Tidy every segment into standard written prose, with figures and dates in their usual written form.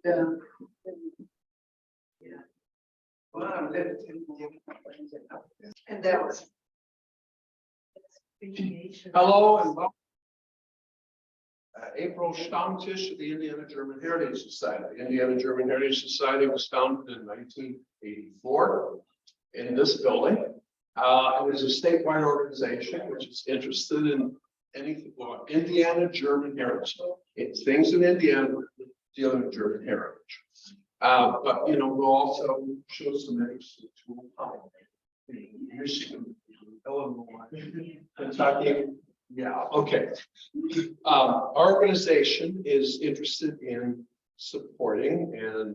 Yeah. And that was. Hello and welcome. April Stammtisch of the Indiana German Heritage Society. The Indiana German Heritage Society was founded in 1984 in this building. It is a statewide organization which is interested in anything, well, Indiana German heritage. It's things in Indiana dealing with German heritage. But you know, we'll also show some interest in Michigan, Illinois, Kentucky. Yeah, okay. Our organization is interested in supporting and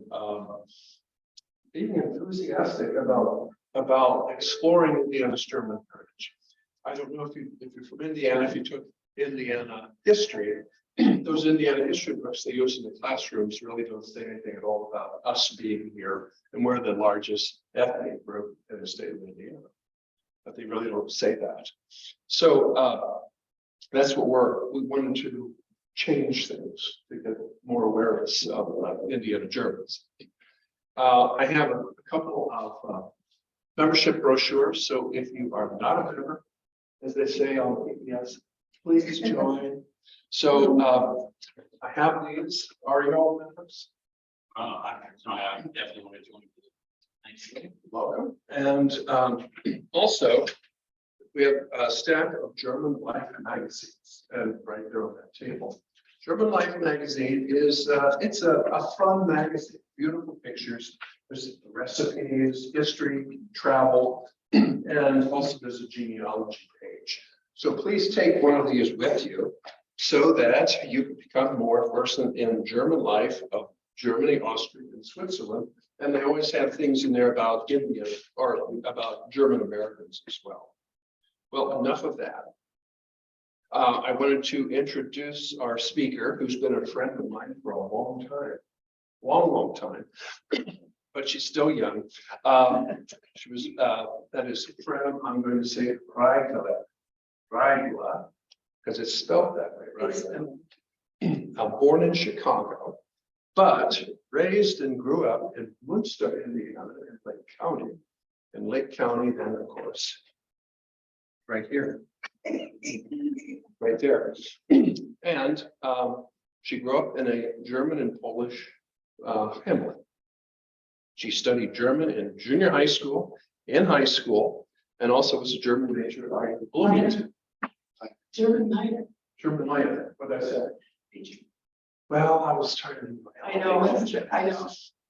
being enthusiastic about exploring Indiana's German heritage. I don't know if you're from Indiana, if you took Indiana history, those Indiana history books they use in the classrooms really don't say anything at all about us being here, and we're the largest ethnic group in the state of Indiana. But they really don't say that. So that's what we wanted to change things to get more awareness of Indiana Germans. I have a couple of membership brochures. So if you are not a member, as they say on PBS, please join. So I have these. Are you all members? I definitely want to join. Thanks. Welcome. And also, we have a stack of German Life magazines, and right there on that table. German Life magazine is it's a fun magazine, beautiful pictures. There's recipes, history, travel, and also there's a genealogy page. So please take one of these with you so that you can become more versed in German life of Germany, Austria, and Switzerland. And they always have things in there about India or about German Americans as well. Well, enough of that. I wanted to introduce our speaker, who's been a friend of mine for a long time, but she's still young. She was, that is from, I'm going to say Dragula, because it's spelled that way, right? Born in Chicago, but raised and grew up in Munster, Indiana, in Lake County. In Lake County, then of course, right here, right there. And she grew up in a German and Polish family. She studied German in junior high school, in high school, and also was a German major at Bloomington. German minor. German minor, what did I say? Well, I was trying to. I know.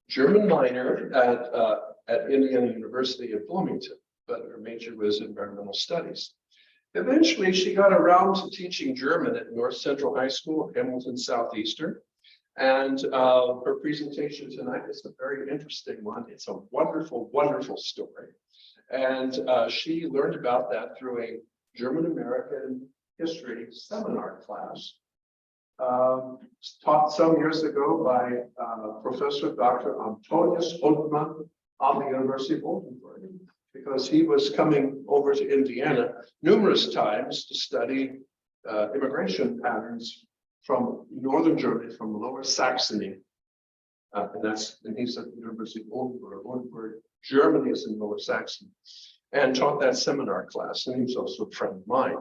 German minor at Indiana University at Bloomington, but her major was environmental studies. Eventually, she got around to teaching German at North Central High School, Hamilton Southeastern. And her presentation tonight is a very interesting one. It's a wonderful, wonderful story. And she learned about that through a German American history seminar class taught some years ago by Professor Dr. Antonius Hundmann on the University of Oldenburg, because he was coming over to Indiana numerous times to study immigration patterns from northern Germany, from Lower Saxony. And he's at the University of Oldenburg. Oldenburg, Germany is in Lower Saxony, and taught that seminar class. And he's also a friend of mine.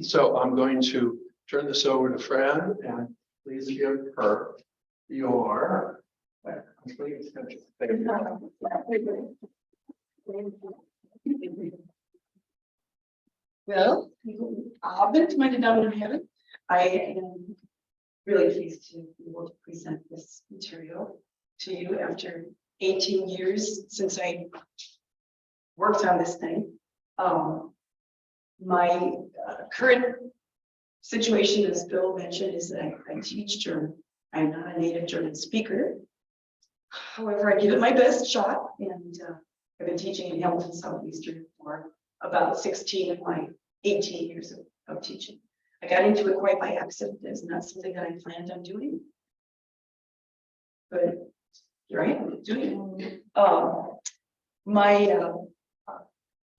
So I'm going to turn this over to Fran, and please give her your. Please, thank you. Well, guten Abend, meine Damen und Herren. I am really pleased to be able to present this material to you after 18 years since I worked on this thing. My current situation, as Bill mentioned, is that I teach German. I'm not a native German speaker. However, I give it my best shot, and I've been teaching in Hamilton Southeastern for about 16 of my 18 years of teaching. I got into it quite by accident. It's not something that I planned on doing, but here I am doing it.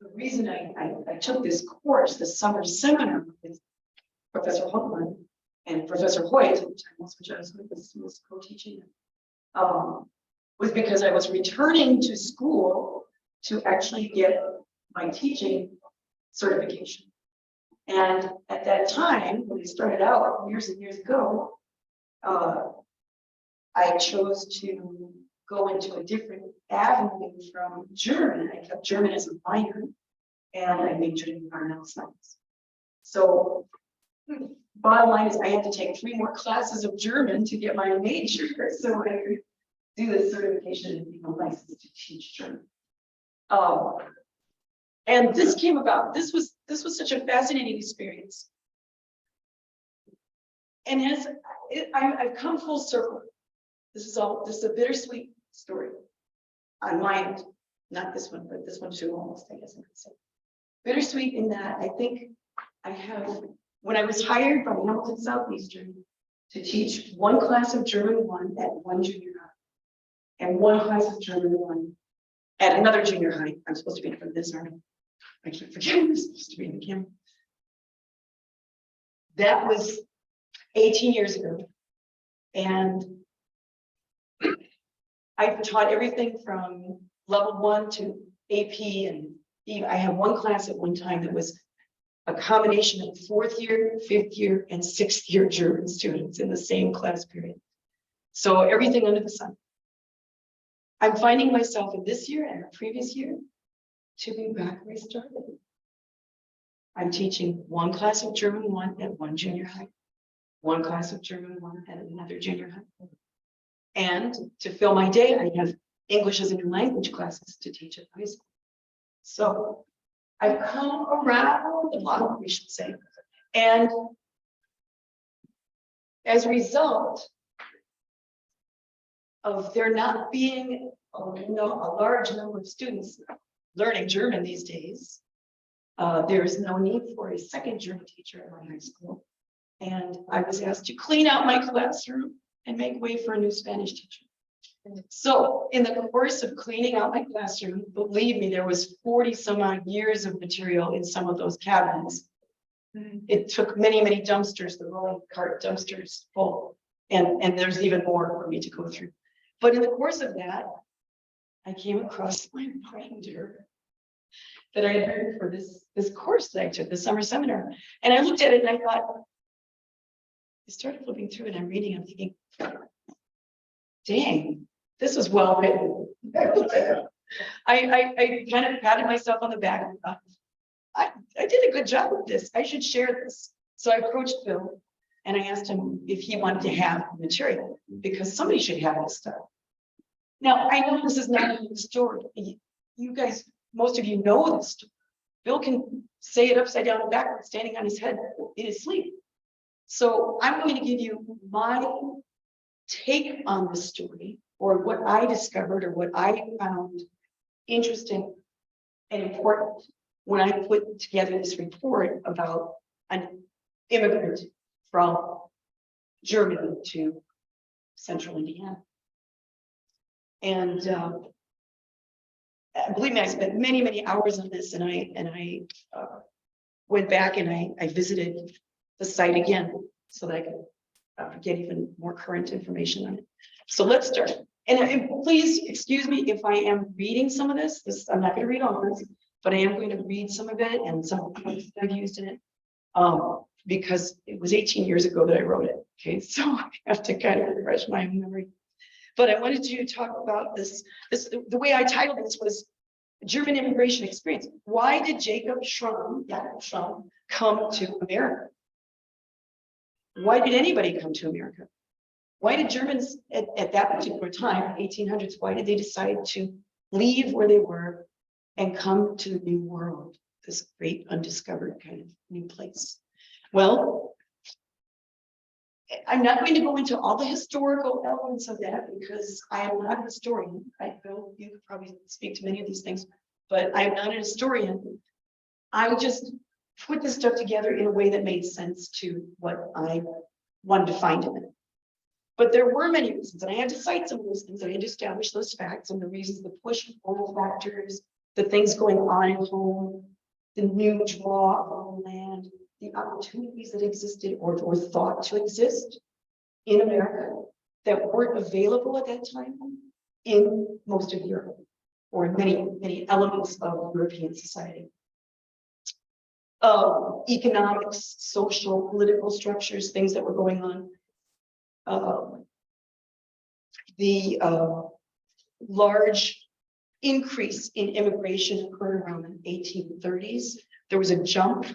The reason I took this course, the summer seminar with Professor Hundmann and Professor Hoyt, which I was co-teaching. was because I was returning to school to actually get my teaching certification. And at that time, when I started out years and years ago, I chose to go into a different avenue from German. I kept German as a minor, and I majored in environmental science. So bottom line is I had to take 3 more classes of German to get my major, so I could do this certification and become licensed to teach German. And this came about. This was such a fascinating experience. And I've come full circle. This is a bittersweet story on my end, not this one, but this one too, almost, I guess I could say. Bittersweet in that I think I have, when I was hired by Hamilton Southeastern to teach 1 class of German 1 at 1 junior high, and 1 class of German 1 at another junior high. I'm supposed to be in front of this army. I keep forgetting I'm supposed to be in the camera. That was 18 years ago. And I've taught everything from level 1 to AP, and I had 1 class at one time that was a combination of 4th year, 5th year, and 6th year German students in the same class period. So everything under the sun. I'm finding myself in this year and the previous year to be back where I started. I'm teaching 1 class of German 1 at 1 junior high, 1 class of German 1 at another junior high. And to fill my day, I have English as a new language classes to teach at high school. So I've come around the block, we should say. And as a result of there not being a large number of students learning German these days, there is no need for a second German teacher at my high school. And I was asked to clean out my classroom and make way for a new Spanish teacher. So in the course of cleaning out my classroom, believe me, there was 40 some odd years of material in some of those cabinets. It took many, many dumpsters, the rolling cart dumpsters full. And there's even more for me to go through. But in the course of that, I came across my binder that I had written for this course that I took, the summer seminar. And I looked at it and I thought, I started flipping through and I'm reading, I'm thinking, dang, this was well written. I kind of patted myself on the back and thought, I did a good job with this. I should share this. So I approached Bill and I asked him if he wanted to have material because somebody should have this stuff. Now, I know this is not a story. You guys, most of you know this story. Bill can say it upside down and backwards, standing on his head in his sleep. So I'm going to give you my take on the story, or what I discovered, or what I found interesting and important when I put together this report about an immigrant from Germany to central Indiana. And believe me, I spent many, many hours on this, and I went back and I visited the site again so that I could get even more current information on it. So let's start. And please excuse me if I am reading some of this. I'm not going to read all of this, but I am going to read some of it and some of the points that I've used in it, because it was 18 years ago that I wrote it. Okay, so I have to kind of refresh my memory. But I wanted to talk about this. The way I titled this was German immigration experience. Why did Jacob Schramm come to America? Why did anybody come to America? Why did Germans at that particular time, 1800s, why did they decide to leave where they were and come to the new world, this great undiscovered kind of new place? Well, I'm not going to go into all the historical elements of that because I am not a historian. Bill, you could probably speak to many of these things, but I am not a historian. I just put this stuff together in a way that made sense to what I wanted to find in it. But there were many reasons, and I had to cite some of those things. I had to establish those facts and the reasons, the push and pull factors, the things going on at home, the new draw of the land, the opportunities that existed or thought to exist in America that weren't available at that time in most of Europe, or in many elements of European society. Economics, social, political structures, things that were going on. The large increase in immigration occurred around the 1830s. There was a jump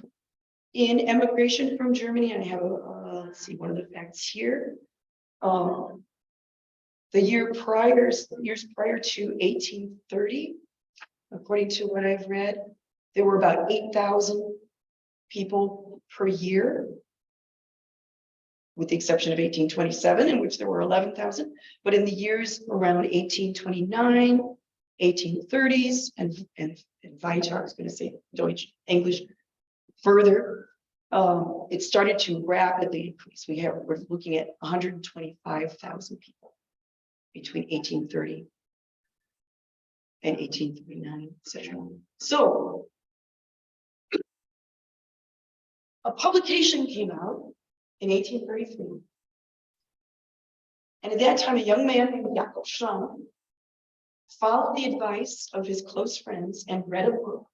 in immigration from Germany, and I have let's see, one of the facts here. The years prior to 1830, according to what I've read, there were about 8,000 people per year, with the exception of 1827, in which there were 11,000. But in the years around 1829, 1830s, and weiter, I was going to say Deutsch, English, further, it started to rapidly increase. We're looking at 125,000 people between 1830 and 1839, etc. So a publication came out in 1833. And at that time, a young man named Jacob Schramm followed the advice of his close friends and read a book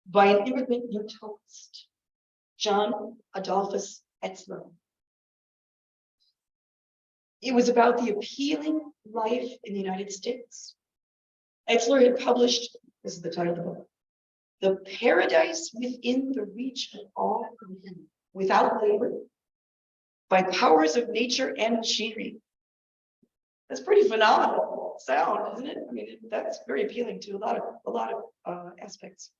by an immigrant utilist, John Adolphus Etzler. It was about the appealing life in the United States. Etzler had published, this is the title of the book, The Paradise Within the Reach of All Men, Without Labor, by Powers of Nature and Machinery. That's pretty phenomenal sound, isn't it? I mean, that's very appealing to a lot of aspects.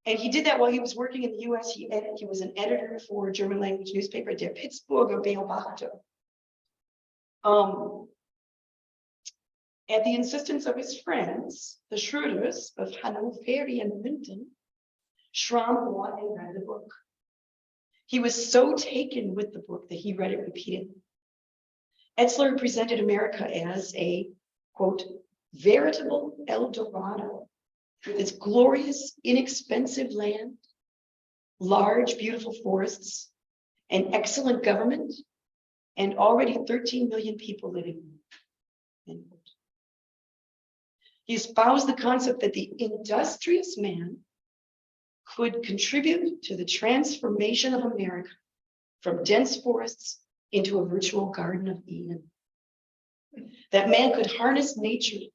And he did that while he was working in the US. He was an editor for a German language newspaper, Der Pittsburgher Beobachter. At the insistence of his friends, the Schröders of Hanoverian Minden, Schramm bought and read the book. He was so taken with the book that he read it repeatedly. Etzler presented America as a, quote, veritable El Dorado, with its glorious, inexpensive land, large, beautiful forests, an excellent government, and already 13 million people living in it. He espoused the concept that the industrious man could contribute to the transformation of America from dense forests into a virtual Garden of Eden. That man could harness nature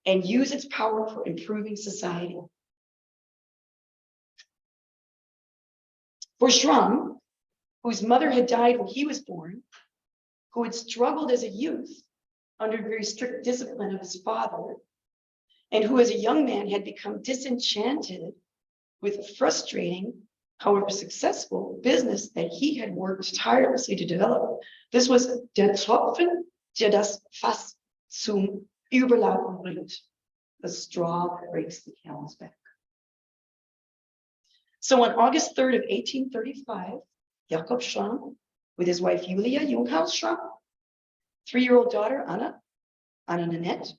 and use its power for improving society. For Schramm, whose mother had died when he was born, who had struggled as a youth under very strict discipline of his father, and who as a young man had become disenchanted with a frustrating, however successful, business that he had worked tirelessly to develop. This was der Tropfen, der das Fass zum Überlaufen bringt, the straw that breaks the camel's back. So on August 3rd of 1835, Jacob Schramm, with his wife Julia Junghaus Schramm, 3-year-old daughter Anna Nanette,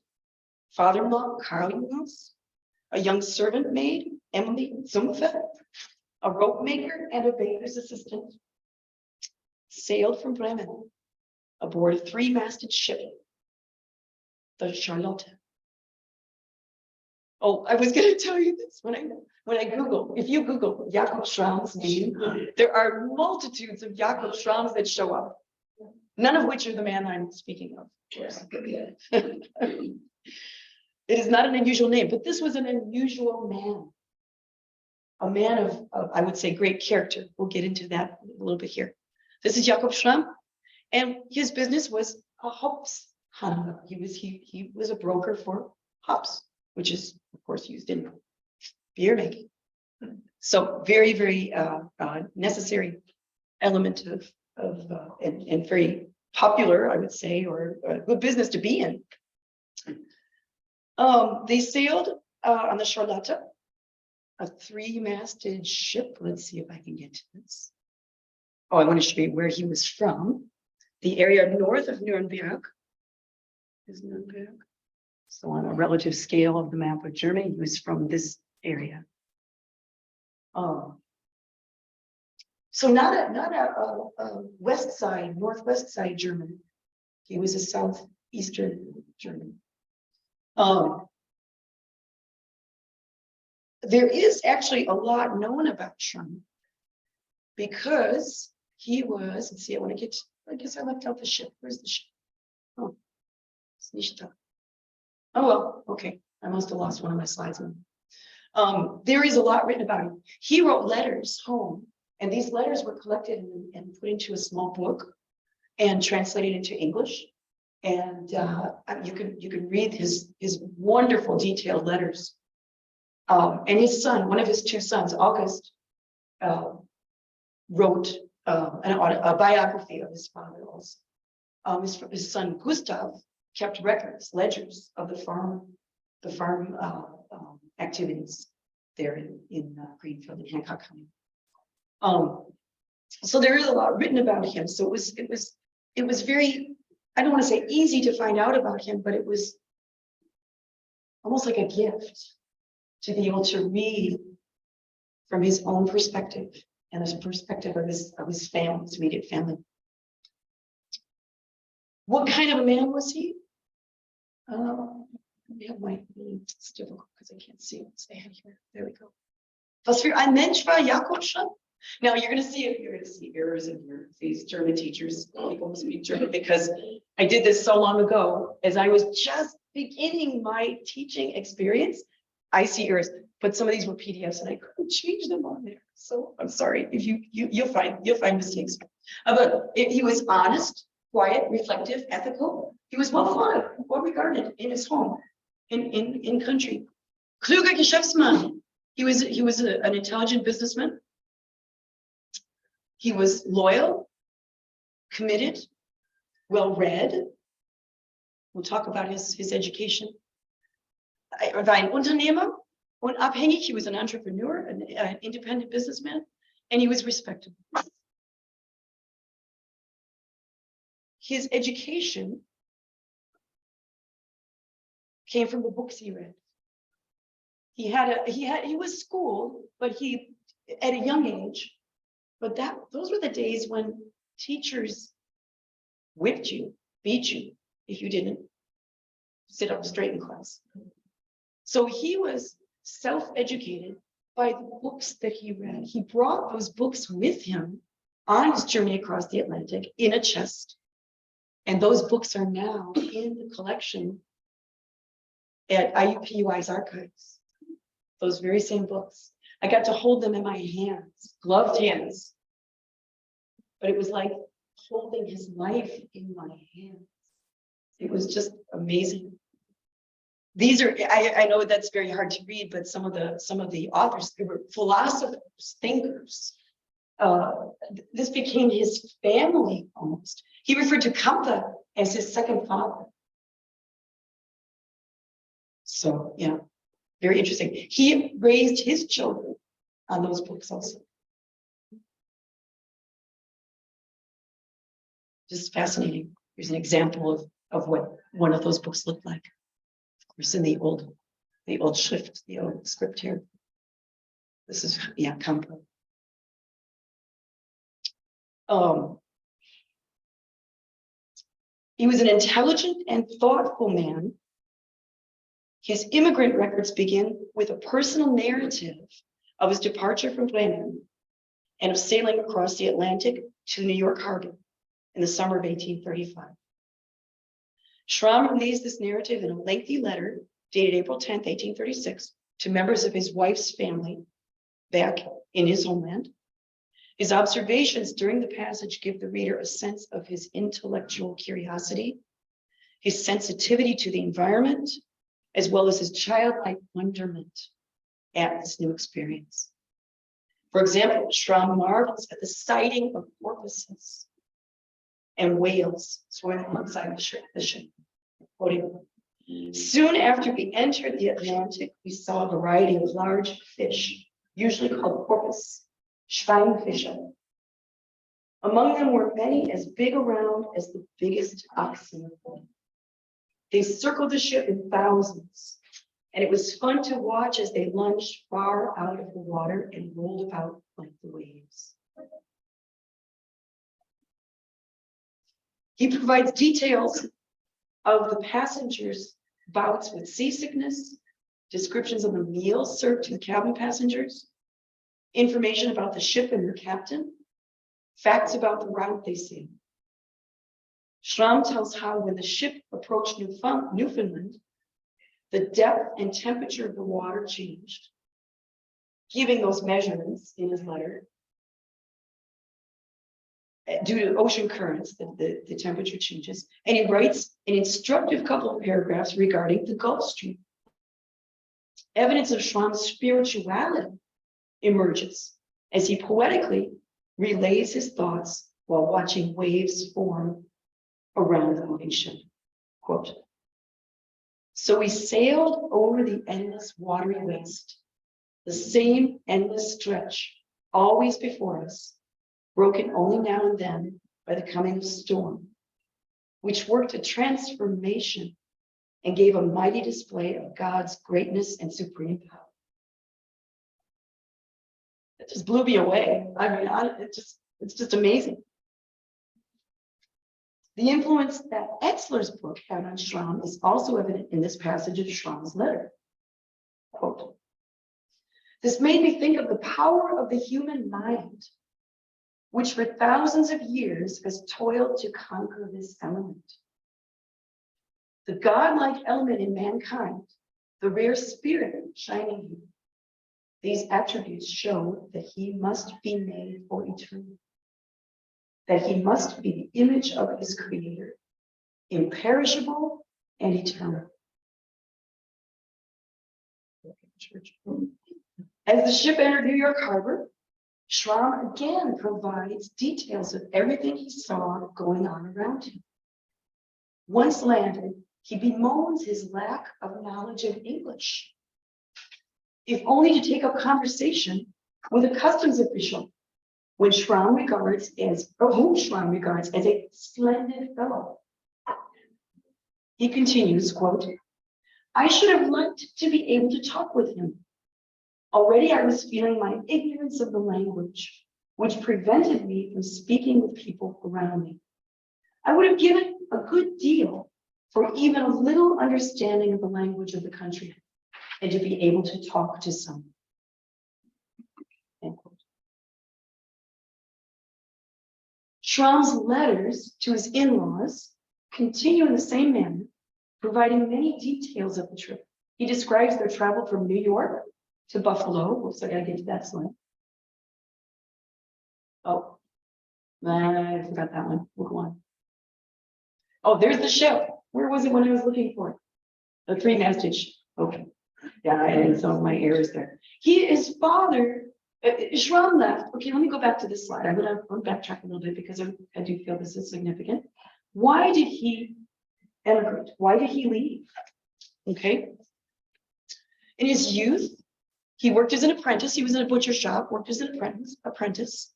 father-in-law Karl Junghaus, a young servant maid, Emily Zumpfe, a rope maker, and a baker's assistant, sailed from Bremen aboard a 3-masted ship, the Charlotte. Oh, I was going to tell you this when I Google. If you Google Jacob Schramm's name, there are multitudes of Jacob Schramms that show up, none of which are the man I'm speaking of. It is not an unusual name, but this was an unusual man. A man of, I would say, great character. We'll get into that a little bit here. This is Jacob Schramm, and his business was a hopshandler. He was a broker for hops, which is, of course, used in beer making. So very, very necessary element and very popular, I would say, or a good business to be in. They sailed on the Charlotte, a 3-masted ship. Let's see if I can get to this. Oh, I want to show you where he was from. The area north of Nuremberg is Nuremberg. So on a relative scale of the map of Germany, he was from this area. So not a west side, northwest side German. He was a southeastern German. There is actually a lot known about Schramm because he was, let's see, I guess I left out the ship. Where's the ship? Oh, it's nicht da. Oh, well, okay. I must have lost one of my slides. There is a lot written about him. He wrote letters home, and these letters were collected and put into a small book and translated into English. And you can read his wonderful detailed letters. And his son, one of his two sons, August, wrote a biography of his father also. His son Gustav kept records, ledgers of the farm activities there in Greenfield and Hancock County. So there is a lot written about him. So it was very, I don't want to say easy to find out about him, but it was almost like a gift to be able to read from his own perspective and the perspective of his family, his immediate family. What kind of a man was he? It's difficult because I can't see what's ahead here. There we go. Was für ein Mensch war Jacob Schramm? Now you're going to see errors in here. These German teachers, people who speak German, because I did this so long ago. As I was just beginning my teaching experience, I see errors. But some of these were PDFs, and I couldn't change them on there. So I'm sorry if you'll find mistakes. But he was honest, quiet, reflective, ethical. He was well thought of, well regarded in his home, in country. Kluger Geschäftsmann. He was an intelligent businessman. He was loyal, committed, well-read. We'll talk about his education. Er war ein Unternehmer, unabhängig. He was an entrepreneur, an independent businessman, and he was respectable. His education came from the books he read. He was schooled, but he at a young age. But those were the days when teachers whipped you, beat you if you didn't sit up straight in class. So he was self-educated by the books that he read. He brought those books with him on his journey across the Atlantic in a chest. And those books are now in the collection at IUPUI's archives. Those very same books. I got to hold them in my hands, gloved hands. But it was like holding his life in my hands. It was just amazing. These are, I know that's very hard to read, but some of the authors, they were philosophers, thinkers. This became his family almost. He referred to Kant as his second father. So yeah, very interesting. He raised his children on those books also. Just fascinating. Here's an example of what one of those books looked like. Of course, in the old Schrift, the old script here. This is, yeah, Cumberland. He was an intelligent and thoughtful man. His immigrant records begin with a personal narrative of his departure from Bremen and of sailing across the Atlantic to New York Harbor in the summer of 1835. Schramm relays this narrative in a lengthy letter dated April 10th, 1836, to members of his wife's family back in his homeland. His observations during the passage give the reader a sense of his intellectual curiosity, his sensitivity to the environment, as well as his childlike wonderment at this new experience. For example, Schramm marvels at the sighting of porpoises and whales swimming alongside the ship. Quoting, soon after we entered the Atlantic, we saw a variety of large fish, usually called porpoise, Schweinfische. Among them were many as big around as the biggest oxen. They circled the ship in thousands, and it was fun to watch as they lunged far out of the water and rolled about like the waves. He provides details of the passengers' bouts with seasickness, descriptions of the meals served to the cabin passengers, information about the ship and their captain, facts about the route they sailed. Schramm tells how when the ship approached Newfoundland, the depth and temperature of the water changed, giving those measurements in his letter. Due to ocean currents, the temperature changes. And he writes an instructive couple of paragraphs regarding the Gulf Stream. Evidence of Schramm's spirituality emerges as he poetically relays his thoughts while watching waves form around the moving ship. Quote, "So we sailed over the endless watery waste, the same endless stretch always before us, broken only now and then by the coming of storm, which worked a transformation and gave a mighty display of God's greatness and supreme power." It just blew me away. I mean, it's just amazing. The influence that Etzler's book had on Schramm is also evident in this passage of Schramm's letter. Quote, "This made me think of the power of the human mind, which for thousands of years has toiled to conquer this element. The godlike element in mankind, the rare spirit shining here. These attributes show that he must be made for eternity, that he must be the image of his creator, imperishable and eternal." As the ship entered New York Harbor, Schramm again provides details of everything he saw going on around him. Once landed, he bemoans his lack of knowledge of English, if only to take up conversation with a customs official, whom Schramm regards as a splendid fellow. He continues, quote, "I should have liked to be able to talk with him. Already I was feeling my ignorance of the language, which prevented me from speaking with people around me. I would have given a good deal for even a little understanding of the language of the country and to be able to talk to someone." End quote. Schramm's letters to his in-laws continue in the same manner, providing many details of the trip. He describes their travel from New York to Buffalo. Oops, I gotta get to that slide. Oh, I forgot that one. We'll go on. Oh, there's the ship. Where was it when I was looking for it? The three-masted ship. Okay. Yeah, I had some of my errors there. His father, Schramm left. Okay, let me go back to this slide. I'm gonna backtrack a little bit because I do feel this is significant. Why did he emigrate? Why did he leave? Okay. In his youth, he worked as an apprentice. He was in a butcher shop, worked as an apprentice.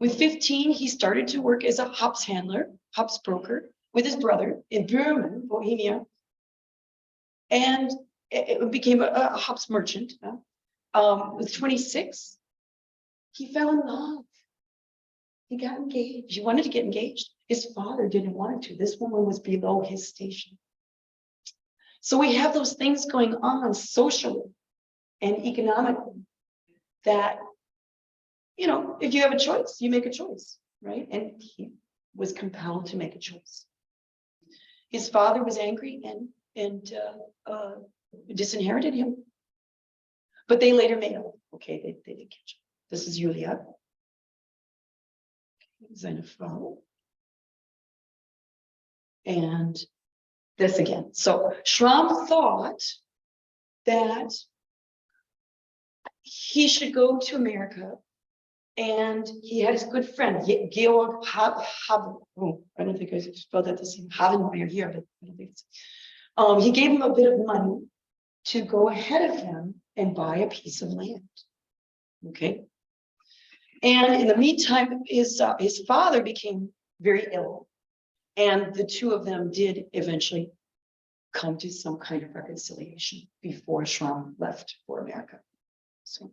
With 15, he started to work as a hops handler, hops broker, with his brother in Bremen, Bohemia, and it became a hops merchant. With 26, he fell in love. He got engaged. He wanted to get engaged. His father didn't want him to. This woman was below his station. So we have those things going on socially and economically that, you know, if you have a choice, you make a choice, right? And he was compelled to make a choice. His father was angry and disinherited him. But they later made up. Okay, they did catch up. This is Julia. Seine Frau. And this again. So Schramm thought that he should go to America, and he had his good friend Georg oh, I don't think I spelled that the same. Havenmeyer here, but I don't think it's. He gave him a bit of money to go ahead of him and buy a piece of land. Okay. And in the meantime, his father became very ill, and the two of them did eventually come to some kind of reconciliation before Schramm left for America. So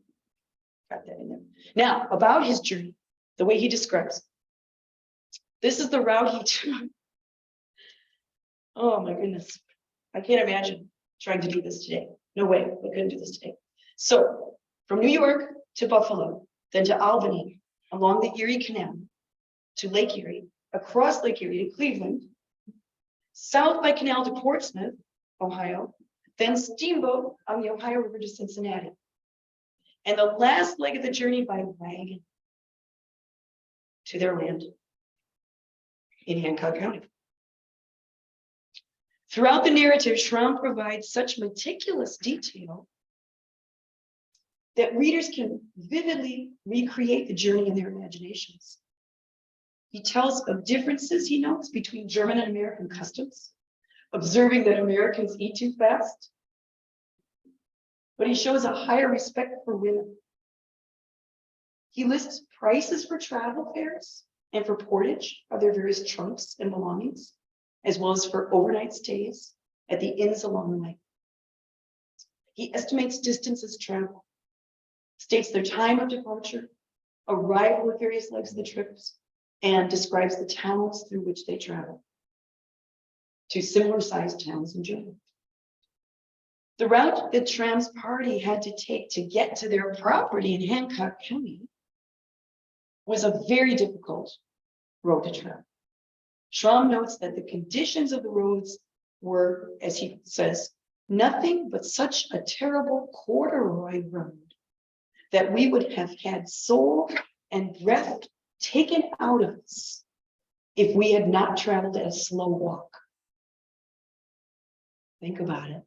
got that in there. Now, about his journey, the way he describes, this is the route he took Oh my goodness. I can't imagine trying to do this today. No way, I couldn't do this today. So from New York to Buffalo, then to Albany, along the Erie Canal, to Lake Erie, across Lake Erie to Cleveland, south by canal to Portsmouth, Ohio, then steamboat on the Ohio River to Cincinnati. And the last leg of the journey by wagon to their land in Hancock County. Throughout the narrative, Schramm provides such meticulous detail that readers can vividly recreate the journey in their imaginations. He tells of differences, he notes, between German and American customs, observing that Americans eat too fast, but he shows a higher respect for women. He lists prices for travel fares and for portage of their various trunks and belongings, as well as for overnight stays at the inns along the way. He estimates distances traveled, states their time of departure, arrival at various legs of the trips, and describes the towns through which they travel to similar sized towns in Germany. The route that Schramm's party had to take to get to their property in Hancock County was a very difficult road to travel. Schramm notes that the conditions of the roads were, as he says, nothing but such a terrible corduroy road that we would have had soul and breath taken out of us if we had not traveled at a slow walk. Think about it.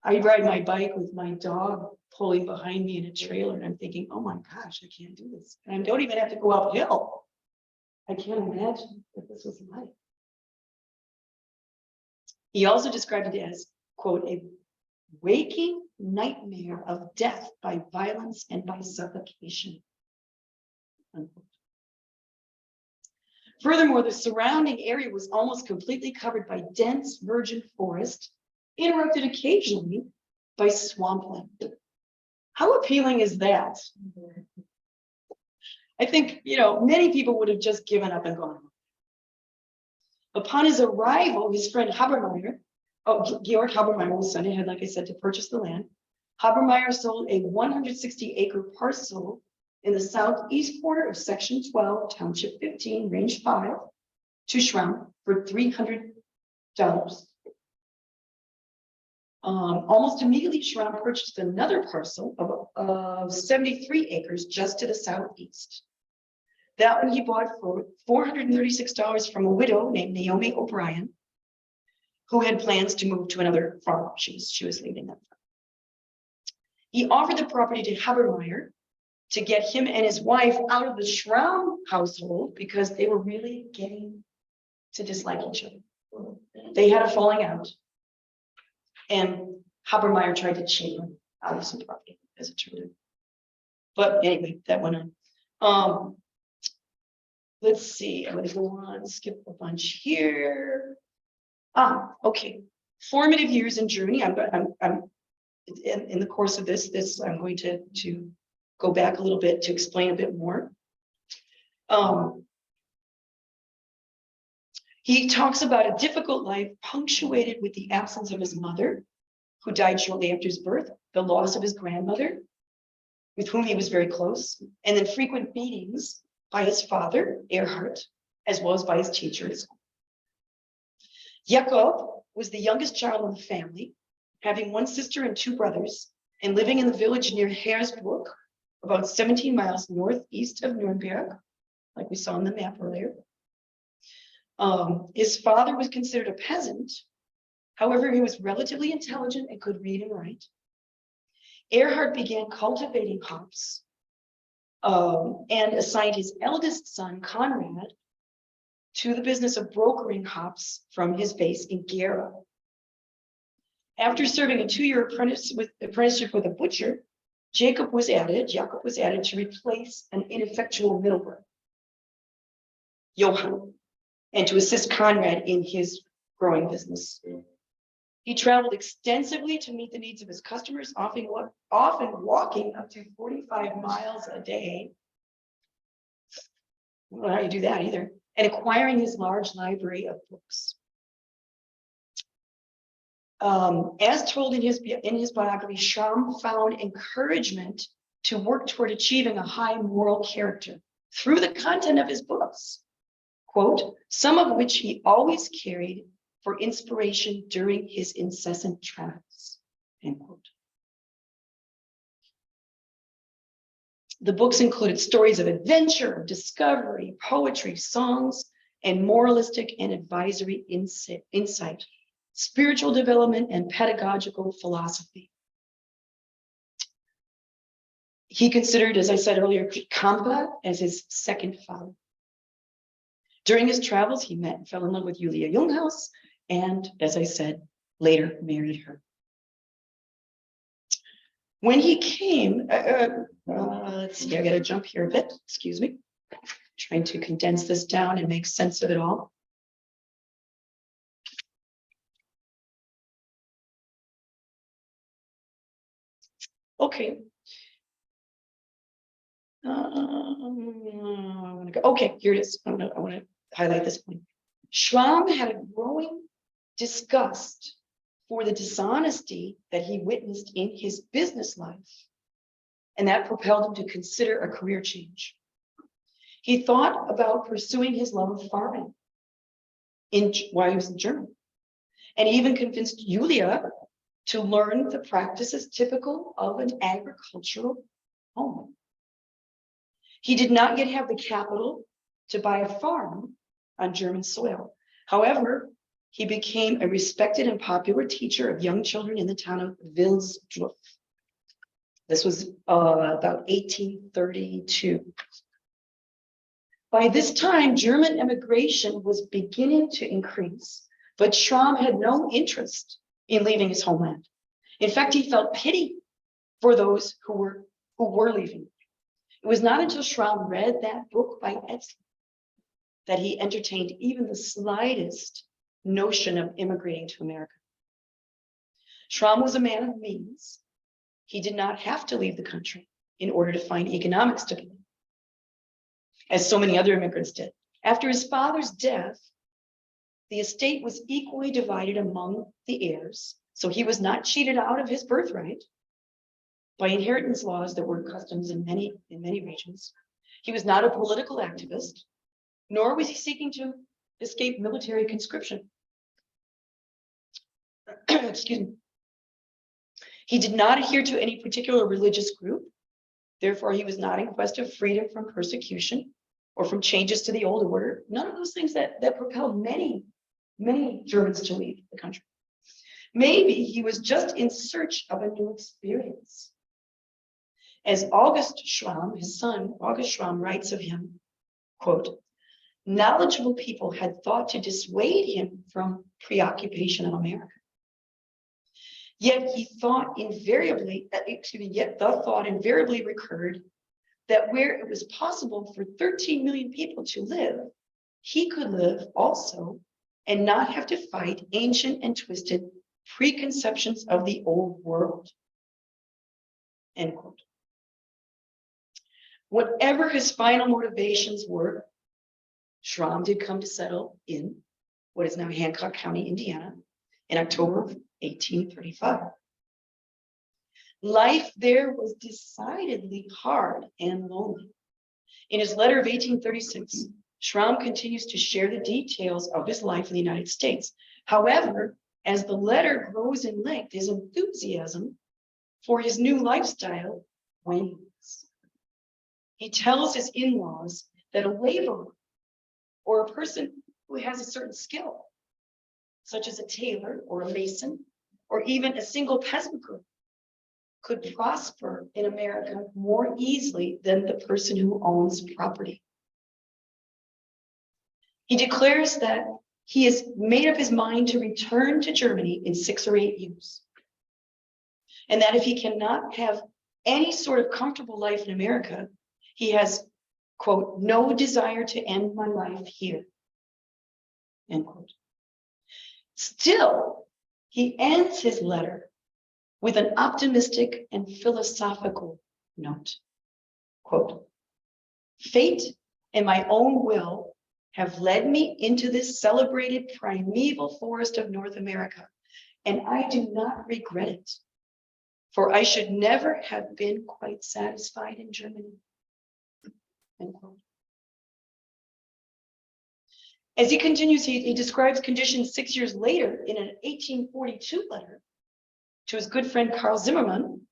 I ride my bike with my dog pulling behind me in a trailer, and I'm thinking, oh my gosh, I can't do this. And I don't even have to go uphill. I can't imagine that this was life. He also described it as, quote, a waking nightmare of death by violence and by suffocation. Unquote. Furthermore, the surrounding area was almost completely covered by dense virgin forest, interrupted occasionally by swampland. How appealing is that? I think, many people would have just given up and gone. Upon his arrival, his friend Habermeyer, Georg Habermeyer was sent ahead, like I said, to purchase the land. Habermeyer sold a 160-acre parcel in the southeast quarter of Section 12, Township 15, Range 5, to Schramm for $300. Almost immediately, Schramm purchased another parcel of 73 acres just to the southeast. That one he bought for $436 from a widow named Naomi O'Brien, who had plans to move to another farm. She was leaving that farm. He offered the property to Habermeyer to get him and his wife out of the Schramm household because they were really getting to dislike each other. They had a falling out. And Habermeyer tried to chain him out of some property, as it turned out. But anyway, that went on. Let's see, I'm going to go on, skip a bunch here. Okay. Formative years in Germany. I'm in the course of this I'm going to go back a little bit to explain a bit more. He talks about a difficult life punctuated with the absence of his mother, who died shortly after his birth, the loss of his grandmother, with whom he was very close, and then frequent beatings by his father, Erhard, as well as by his teachers. Jacob was the youngest child in the family, having one sister and two brothers, and living in the village near Hersbruck, about 17 miles northeast of Nuremberg, like we saw on the map earlier. His father was considered a peasant. However, he was relatively intelligent and could read and write. Erhard began cultivating hops and assigned his eldest son, Conrad, to the business of brokering hops from his base in Gera. After serving a 2-year apprenticeship with a butcher, Jacob was added to replace an ineffectual middleman, Johann, and to assist Conrad in his growing business. He traveled extensively to meet the needs of his customers, often walking up to 45 miles a day. I don't know how you do that either. And acquiring his large library of books. As told in his biography, Schramm found encouragement to work toward achieving a high moral character through the content of his books, quote, some of which he always carried for inspiration during his incessant travels, end quote. The books included stories of adventure, discovery, poetry, songs, and moralistic and advisory insight, spiritual development, and pedagogical philosophy. He considered, as I said earlier, Kampa as his second father. During his travels, he met and fell in love with Julia Junghaus, and, as I said, later married her. When he came, let's see, I got to jump here a bit, excuse me. Trying to condense this down and make sense of it all. Okay. Okay, here it is. I want to highlight this point. Schramm had a growing disgust for the dishonesty that he witnessed in his business life, and that propelled him to consider a career change. He thought about pursuing his love of farming while he was in Germany, and he even convinced Julia to learn the practices typical of an agricultural home. He did not yet have the capital to buy a farm on German soil. However, he became a respected and popular teacher of young children in the town of Wilsdruff. This was about 1832. By this time, German immigration was beginning to increase, but Schramm had no interest in leaving his homeland. In fact, he felt pity for those who were leaving. It was not until Schramm read that book by Edson that he entertained even the slightest notion of immigrating to America. Schramm was a man of means. He did not have to leave the country in order to find economic stability, as so many other immigrants did. After his father's death, the estate was equally divided among the heirs, so he was not cheated out of his birthright by inheritance laws that were customs in many regions. He was not a political activist, nor was he seeking to escape military conscription. Excuse me. He did not adhere to any particular religious group. Therefore, he was not in quest of freedom from persecution or from changes to the old order. None of those things that propelled many Germans to leave the country. Maybe he was just in search of a new experience. As August Schramm, his son, August Schramm, writes of him, quote, knowledgeable people had thought to dissuade him from preoccupation of America. Yet the thought invariably recurred that where it was possible for 13 million people to live, he could live also and not have to fight ancient and twisted preconceptions of the old world. End quote. Whatever his final motivations were, Schramm did come to settle in what is now Hancock County, Indiana, in October of 1835. Life there was decidedly hard and lonely. In his letter of 1836, Schramm continues to share the details of his life in the United States. However, as the letter grows in length, his enthusiasm for his new lifestyle wanes. He tells his in-laws that a laborer or a person who has a certain skill, such as a tailor or a mason, or even a single peasant girl, could prosper in America more easily than the person who owns property. He declares that he has made up his mind to return to Germany in 6 or 8 years, and that if he cannot have any sort of comfortable life in America, he has, quote, no desire to end my life here, end quote. Still, he ends his letter with an optimistic and philosophical note, quote, fate and my own will have led me into this celebrated primeval forest of North America, and I do not regret it, for I should never have been quite satisfied in Germany. End quote. As he continues, he describes conditions 6 years later in an 1842 letter to his good friend Karl Zimmermann.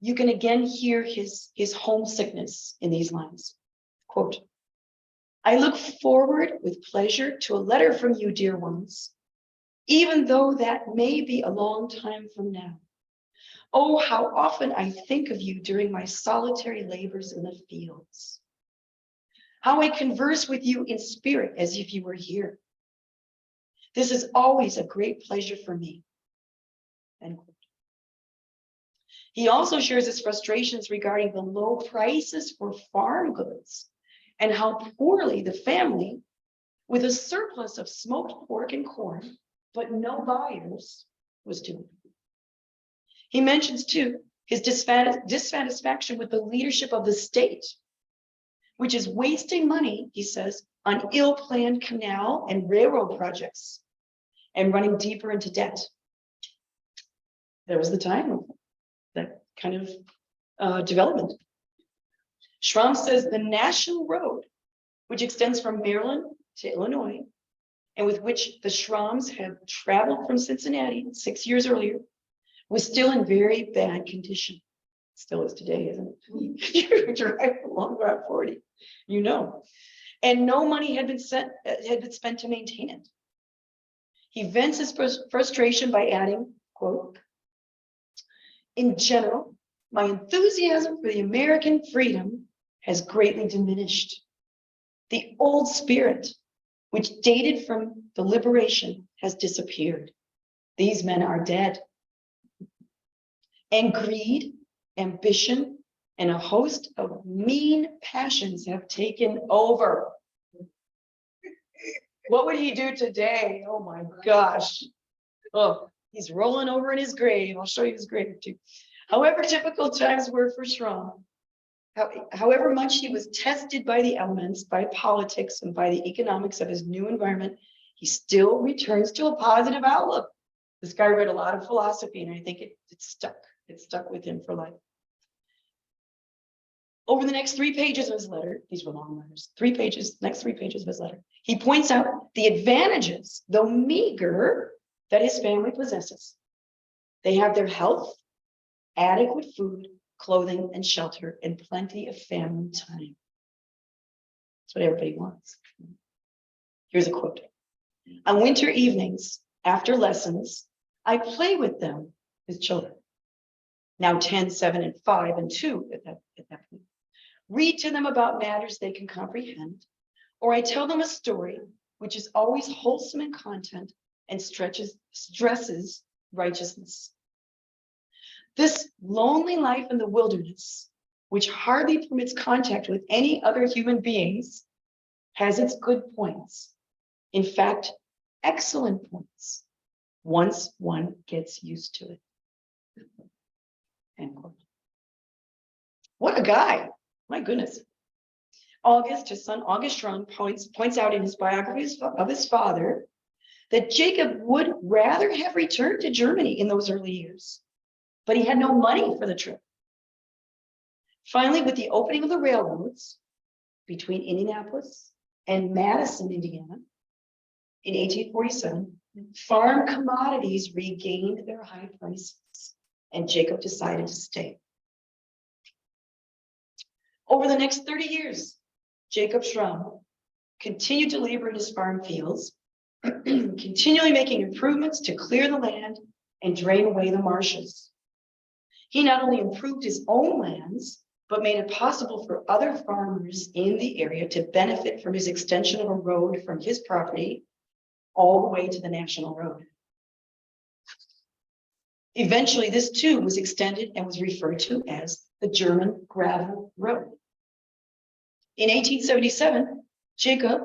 You can again hear his homesickness in these lines. Quote, I look forward with pleasure to a letter from you, dear ones, even though that may be a long time from now. Oh, how often I think of you during my solitary labors in the fields. How I converse with you in spirit as if you were here. This is always a great pleasure for me. End quote. He also shares his frustrations regarding the low prices for farm goods and how poorly the family, with a surplus of smoked pork and corn, but no buyers, was doing. He mentions too his dissatisfaction with the leadership of the state, which is wasting money, he says, on ill-planned canal and railroad projects and running deeper into debt. There was the time of that kind of development. Schramm says the national road, which extends from Maryland to Illinois, and with which the Schramms had traveled from Cincinnati 6 years earlier, was still in very bad condition. Still is today, isn't it? You drive along Route 40, you know. And no money had been spent to maintain it. He vents his frustration by adding, quote, in general, my enthusiasm for the American freedom has greatly diminished. The old spirit, which dated from the liberation, has disappeared. These men are dead. And greed, ambition, and a host of mean passions have taken over. What would he do today? Oh my gosh. Oh, he's rolling over in his grave. I'll show you his grave too. However difficult times were for Schramm, however much he was tested by the elements, by politics, and by the economics of his new environment, he still returns to a positive outlook. This guy read a lot of philosophy, and I think it stuck. It stuck with him for life. Over the next 3 pages of his letter, these were long letters, 3 pages, next 3 pages of his letter, he points out the advantages, though meager, that his family possesses. They have their health, adequate food, clothing, and shelter, and plenty of family time. That's what everybody wants. Here's a quote. On winter evenings, after lessons, I play with them, his children, now 10, 7, and 5, and 2 at that point. Read to them about matters they can comprehend, or I tell them a story which is always wholesome in content and stresses righteousness. This lonely life in the wilderness, which hardly permits contact with any other human beings, has its good points. In fact, excellent points, once one gets used to it. End quote. What a guy. My goodness. His son August Schramm points out in his biography of his father that Jacob would rather have returned to Germany in those early years, but he had no money for the trip. Finally, with the opening of the railroads between Indianapolis and Madison, Indiana, in 1847, farm commodities regained their high prices, and Jacob decided to stay. Over the next 30 years, Jacob Schramm continued to labor in his farm fields, continually making improvements to clear the land and drain away the marshes. He not only improved his own lands, but made it possible for other farmers in the area to benefit from his extension of a road from his property all the way to the national road. Eventually, this too was extended and was referred to as the German gravel road. In 1877, Jacob,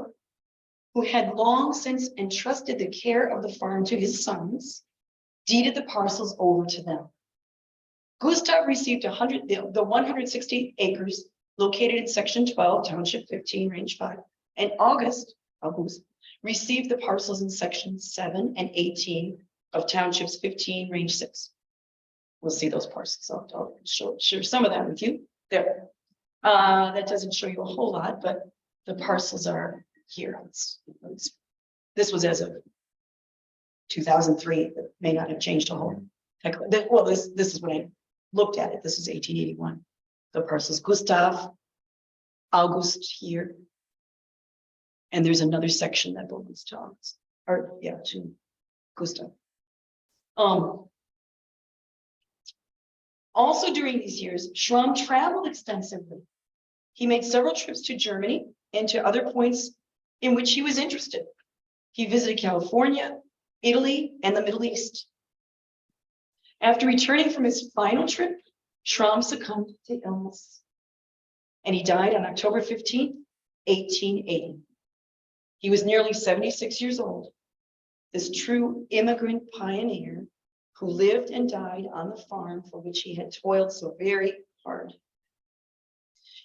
who had long since entrusted the care of the farm to his sons, deeded the parcels over to them. Gustav received the 160 acres located in Section 12, Township 15, Range 5, and August August, received the parcels in sections 7 and 18 of Townships 15, range 6. We'll see those parcels. I'll share some of that with you there. That doesn't show you a whole lot, but the parcels are here. This was as of 2003. It may not have changed a whole heck. Well, this is when I looked at it. This is 1881. The parcels Gustav, August here. And there's another section that belongs to August, or yeah, to Gustav. Also during these years, Schramm traveled extensively. He made several trips to Germany and to other points in which he was interested. He visited California, Italy, and the Middle East. After returning from his final trip, Schramm succumbed to illness, and he died on October 15th, 1880. He was nearly 76 years old. This true immigrant pioneer who lived and died on the farm for which he had toiled so very hard.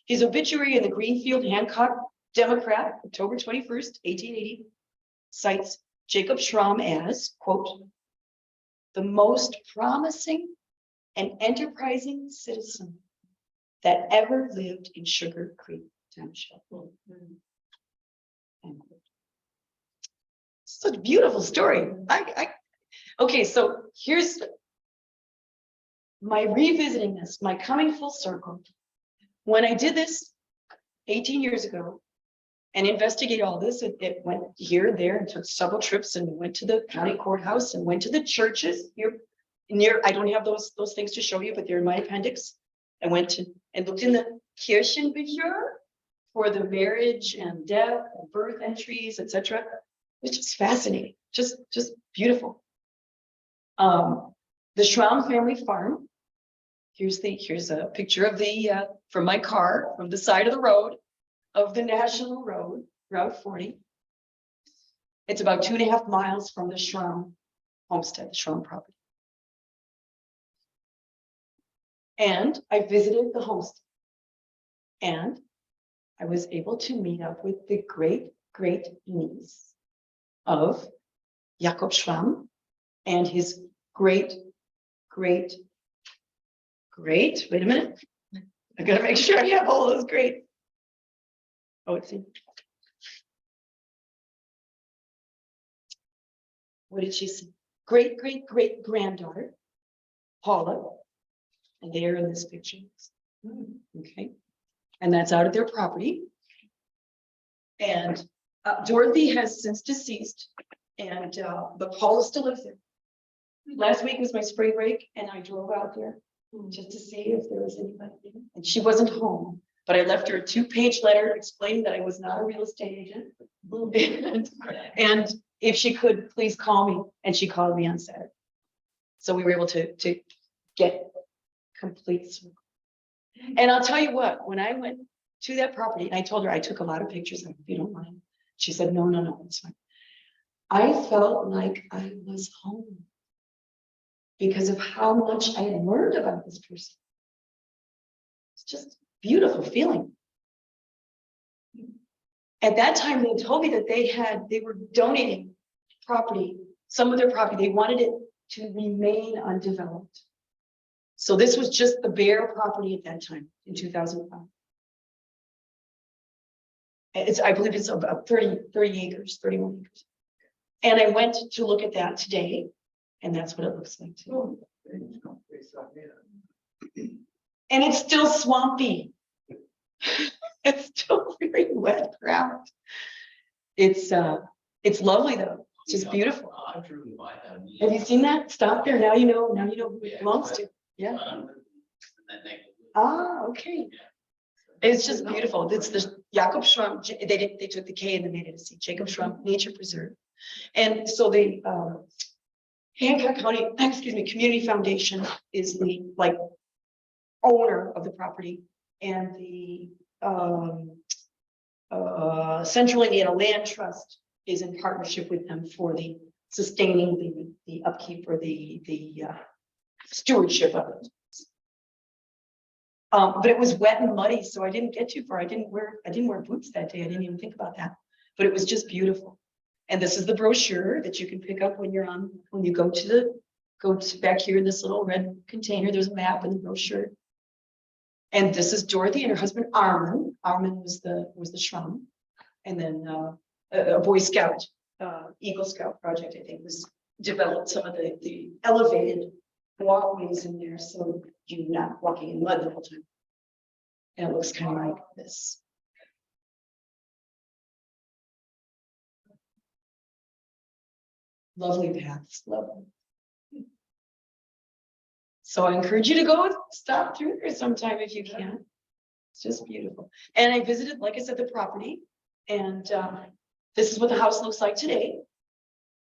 His obituary in the Greenfield Hancock Democrat, October 21st, 1880, cites Jacob Schramm as, quote, the most promising and enterprising citizen that ever lived in Sugar Creek Township. It's a beautiful story. Okay, so here's my revisiting this, my coming full circle. When I did this 18 years ago and investigated all this, it went here, there, and took several trips and went to the county courthouse and went to the churches. I don't have those things to show you, but they're in my appendix. I went to and looked in the Kirchenbücher for the marriage and death and birth entries, etc. It's just fascinating, just beautiful. The Schramm family farm. Here's a picture of the from my car from the side of the road of the national road, Route 40. It's about 2.5 miles from the Schramm homestead, the Schramm property. And I visited the homestead, and I was able to meet up with the great niece of Jacob Schramm and his great, wait a minute. I gotta make sure I have all those great. Oh, it's in. What did she say? Great granddaughter, Paula. And they are in this picture. Okay. And that's out of their property. And Dorothy has since deceased, and but Paula still lives there. Last week was my spring break, and I drove out there just to see if there was anybody. And she wasn't home, but I left her a 2-page letter explaining that I was not a real estate agent, and if she could please call me. And she called me on Saturday, so we were able to get complete circle. And I'll tell you what, when I went to that property, and I told her I took a lot of pictures, if you don't mind. She said, no, it's fine. I felt like I was home because of how much I had learned about this person. It's just a beautiful feeling. At that time, they told me that they were donating property, some of their property. They wanted it to remain undeveloped. So this was just the bare property at that time in 2005. I believe it's about 30 acres, 31 acres. And I went to look at that today, and that's what it looks like too. And it's still swampy. It's still very wet ground. It's lovely though. It's just beautiful. Have you seen that? Stop there. Now you know who it belongs to. Yeah. Okay. It's just beautiful. It's the Jacob Schramm. They took the K and they made it a C. Jacob Schramm Nature Preserve. And so the Hancock County, Community Foundation is the owner of the property, and the Central Indiana Land Trust is in partnership with them for the sustaining the upkeep or the stewardship of it. But it was wet and muddy, so I didn't get too far. I didn't wear boots that day. I didn't even think about that. but it was just beautiful. And this is the brochure that you can pick up when you're on, when you go to back here in this little red container. There's a map in the brochure. And this is Dorothy and her husband Armin. Armin was the Schramm, and then a Boy Scout, Eagle Scout project, I think, was developed some of the elevated walkways in there, so you're not walking in mud the whole time. And it looks kind of like this. Lovely paths, lovely. So I encourage you to go stop through there sometime if you can. It's just beautiful. And I visited, like I said, the property, and this is what the house looks like today.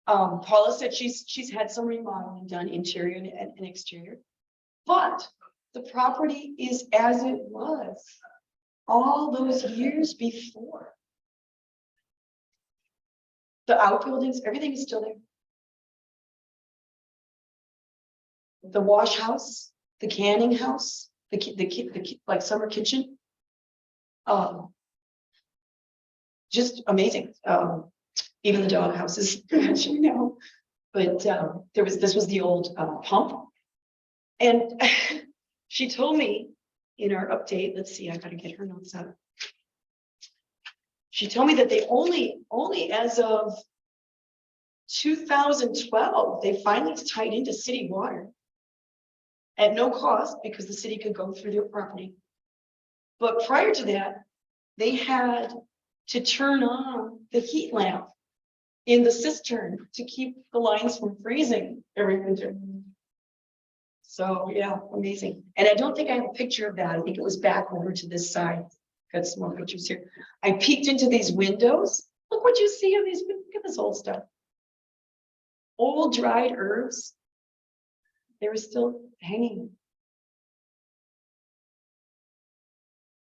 Paula said she's had some remodeling done, interior and exterior, but the property is as it was all those years before. The outbuildings, everything is still there. The wash house, the canning house, the like summer kitchen. Just amazing. Even the dog houses, as you know. But this was the old pump. And she told me in our update, let's see, I gotta get her notes up. She told me that they only as of 2012, they finally tied into city water at no cost because the city could go through their property. But prior to that, they had to turn on the heat lamp in the cistern to keep the lines from freezing every winter. So yeah, amazing. And I don't think I have a picture of that. I think it was back over to this side. Got some more pictures here. I peeked into these windows. Look what you see of these. Look at this old stuff. Old dried herbs. They were still hanging.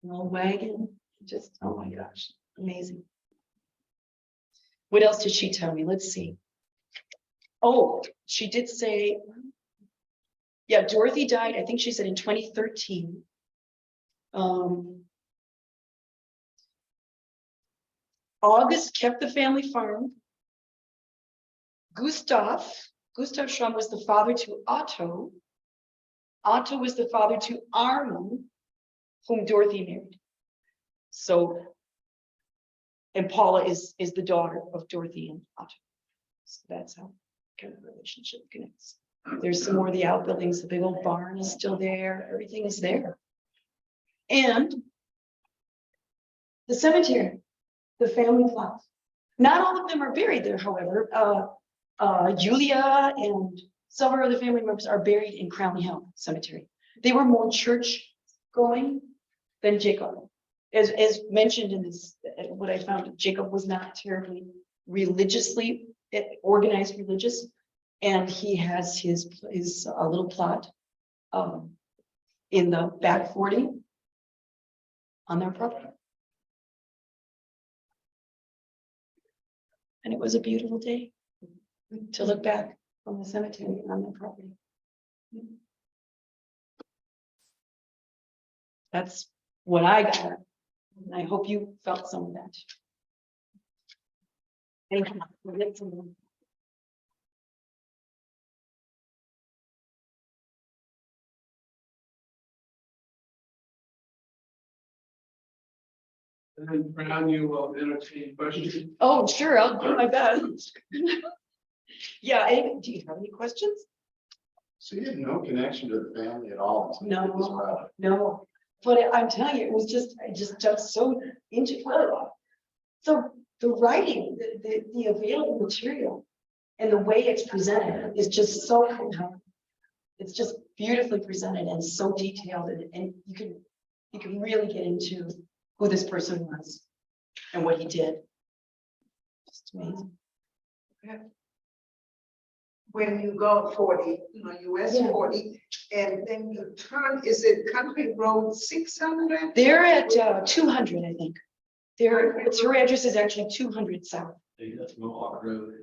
An old wagon. Just, oh my gosh, amazing. What else did she tell me? Let's see. Oh, she did say, yeah, Dorothy died, I think she said in 2013. August kept the family farm. Gustav Schramm was the father to Otto. Otto was the father to Armin, whom Dorothy married. So, and Paula is the daughter of Dorothy and Otto. So that's how kind of relationship connects. There's some more of the outbuildings. The big old barn is still there. Everything is there. And the cemetery, the family plot. Not all of them are buried there, however. Julia and several other family members are buried in Crown Hill Cemetery. They were more church going than Jacob. As mentioned in this, what I found, Jacob was not terribly religiously organized religious, and he has his little plot in the back 40 on their property. And it was a beautiful day to look back on the cemetery on their property. That's what I got. And I hope you felt some of that. Thank you for listening. And then Fran, you will entertain questions. Oh, sure, I'll do my best. Yeah, do you have any questions? So you had no connection to the family at all? until you did this project? No, but I'm telling you, it was just, I just jumped so into it. So the writing, the available material and the way it's presented is just so compelling. It's just beautifully presented and so detailed, and you can really get into who this person was and what he did. Just amazing. When you go 40, US Yeah. 40, and then you turn, is it Country Road 600? They're at 200, I think. Her address is actually 200 South. That's Mohawk Road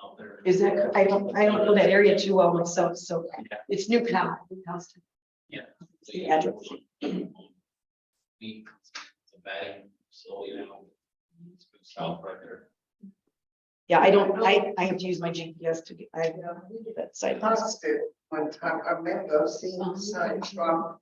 out there. Is that, I don't know that area too well myself, so it's New Town. Yeah. The address. The batting, so South right there. Yeah, I have to use my GPS to get, that site. Passed it one time. I remember seeing Oh. the sign from,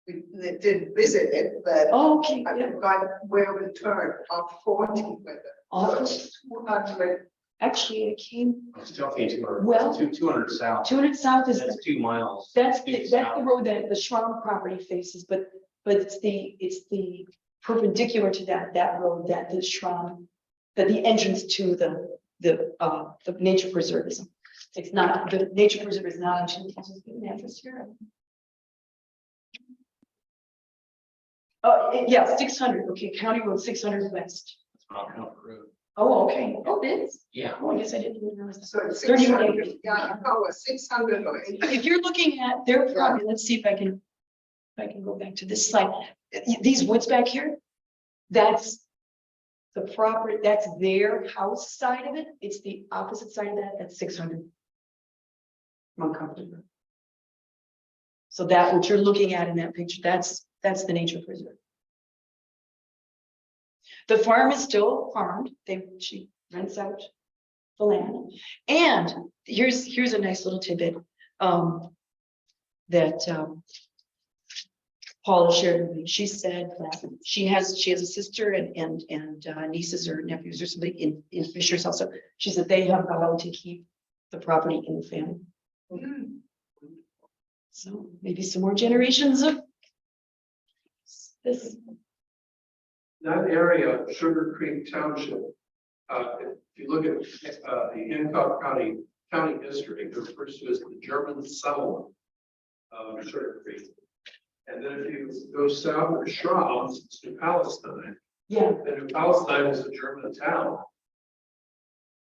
we didn't visit it, but Oh, okay, I yeah. forgot where we turned on 40 with it. Oh. 200. Actually, it came, I'm still thinking 200. Well- 200 south. 200 south is, That's 2 miles. that's due the south. road that the Schramm property faces, but it's the perpendicular to that road that the Schramm, that the entrance to the nature preserve is. It's not, the nature preserve is not, actually, I'll just get an address here. Oh, yeah, 600, okay, County Road 600 West. That's Rock Hill Road. Oh, okay, oh, it is. Yeah. Oh, I guess I didn't even realize that. So it's 31 600, acres. yeah, I know, 600 or 800. If you're looking at their property, let's see if I can go back to this slide. These woods back here, that's the property, that's their house side of it. It's the opposite side of that, that's 600. Uncomfortable. So that what you're looking at in that picture, that's the nature preserve. The farm is still farmed. She rents out the land. And here's a nice little tidbit that Paula shared with me. She said that she has a sister and nieces or nephews or somebody in Fisher's also. She said they have vowed to keep the property in the family. Mm. So maybe some more generations of this. That area, Sugar Creek Township, if you look at the Hancock County history, it refers to as the German settlement of Sugar Creek. And then if you go south of Schramm to Palestine, Yeah, then New Palestine is a German town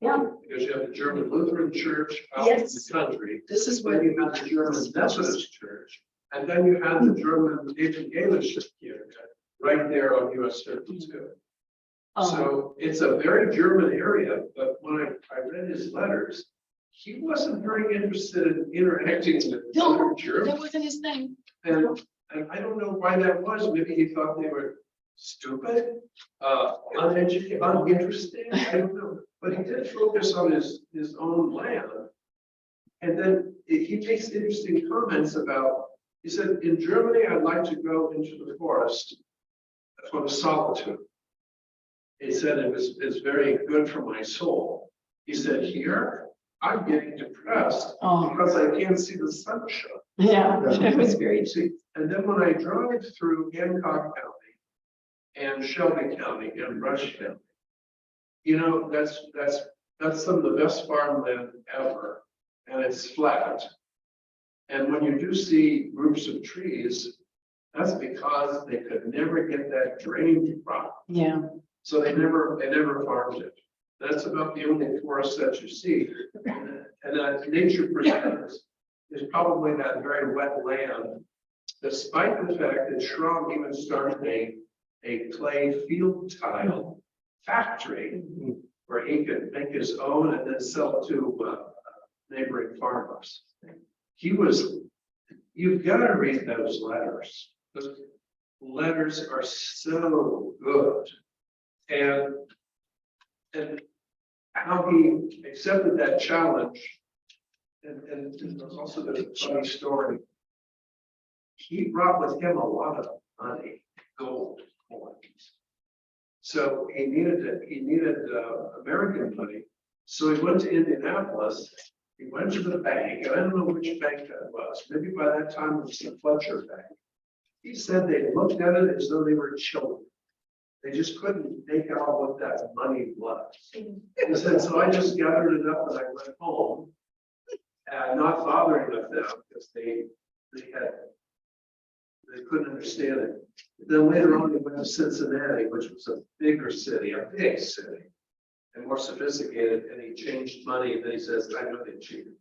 yeah. because you have the German Lutheran Church out in Yes. the country. This is Then where you have the German Methodist Church, and then you have the German Evangelist here, right there on US 52. So it's a very German area, but when I read his letters, he wasn't very interested in interacting with No, other that Germans. wasn't his thing. And I don't know why that was. Maybe he thought they were stupid, uneducated, uninteresting. I don't know. But he did focus on his own land. And then he makes interesting comments about, he said, in Germany, I'd like to go into the forest for the solitude. He said it's very good for my soul. He said, here, I'm getting depressed Oh, because I can't see the sunshine. yeah, it was very. See, and then when I drive through Hancock County and Shelby County and Rush County, you know, that's some of the best farmland ever, and it's flat. And when you do see groups of trees, that's because they could never get that drained properly. Yeah. So they never farmed it. That's about the only forest that you see. And that nature preserves is probably that very wet land, despite the fact that Schramm even started a clay field tile factory where he could make his own and then sell it to neighboring farmers. You've got to read those letters. Those letters are so good. And how he accepted that challenge, and there's also the funny story. He brought with him a lot of money, gold coins. So he needed American money. So he went to Indianapolis. He went to the bank, and I don't know which bank that was. Maybe by that time it was the Fletcher Bank. He said they looked at it as though they were children. They just couldn't make out what that money was. He said, so I just gathered it up and I went home, not bothering with them because they couldn't understand it. Then later on, he went to Cincinnati, which was a bigger city, a big city, and more sophisticated. And he changed money. And then he says, I know they cheated.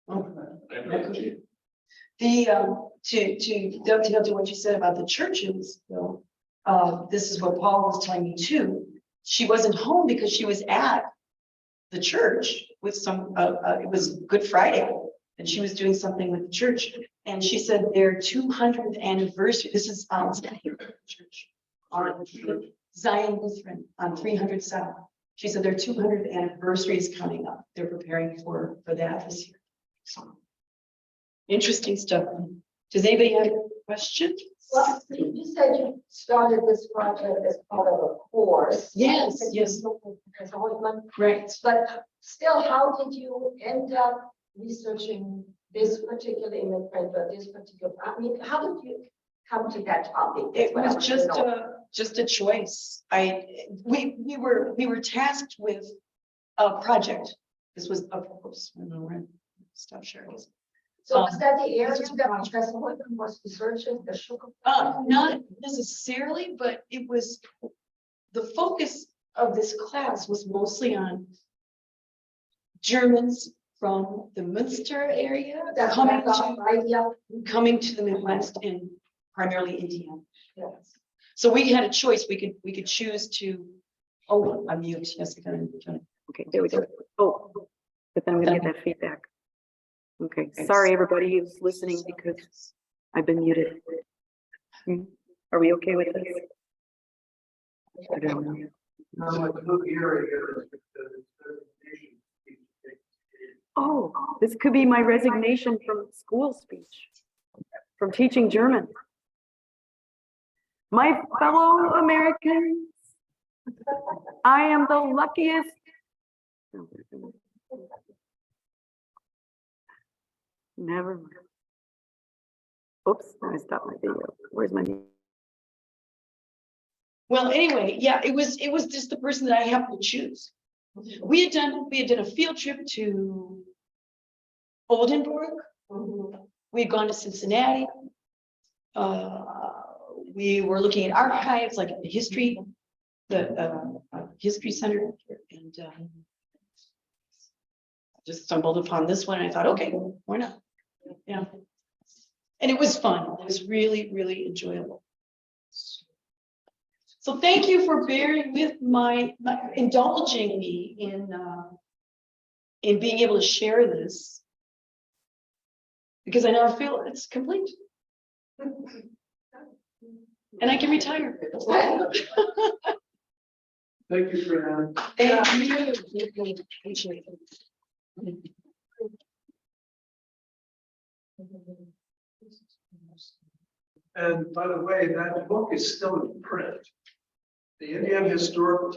Oh, I know they cheated. To dovetail to what you said about the churches, Bill, this is what Paul was telling me too. She wasn't home because she was at the church with some, it was Good Friday, and she was doing something with the church. And she said their 200th anniversary, this is church. Zion Lutheran on 300 South. She said their 200th anniversary is coming up. They're preparing for that this year. So, interesting stuff. Does anybody have questions? Well, you said you started this project as part of a course. Yes, yes. As a husband, Right. but still, how did you end up researching this particular immigrant or this particular, I mean, how did you come to that topic? It That's what I was want to know. just a choice. We were tasked with a project. This was of course, I don't know where stop sharing this. So was that the area this was that project. Professor Whitman was researching, the sugar? Not necessarily, but it was the focus of this class was mostly on Germans from the Münster area That's coming what I thought, right? Yeah. to the Midwest and primarily Indiana. Yes. So we had a choice. We could choose to. Oh, I'm mute. Yes, I can. Okay, there we go. Oh, but then I'm gonna get that feedback. Okay, sorry, everybody who's listening because I've been muted. Are we okay with this? I don't know. Oh, this could be my resignation from school speech, from teaching German. My fellow Americans, I am the luckiest. Never mind. Oops, I stopped my video. Where's my? Well, anyway, yeah, it was just the person that I happened to choose. We had done a field trip to Oldenburg. We had gone to Cincinnati. We were looking at archives, like the history, history center, and just stumbled upon this one. And I thought, okay, why not? Yeah, and it was fun. It was really, really enjoyable. So thank you for bearing with my indulging me in being able to share this, because I now feel it's complete. And I can retire. Thank you, Fran. Thank you. Appreciate it. And by the way, that book is still in print. The Indiana Historical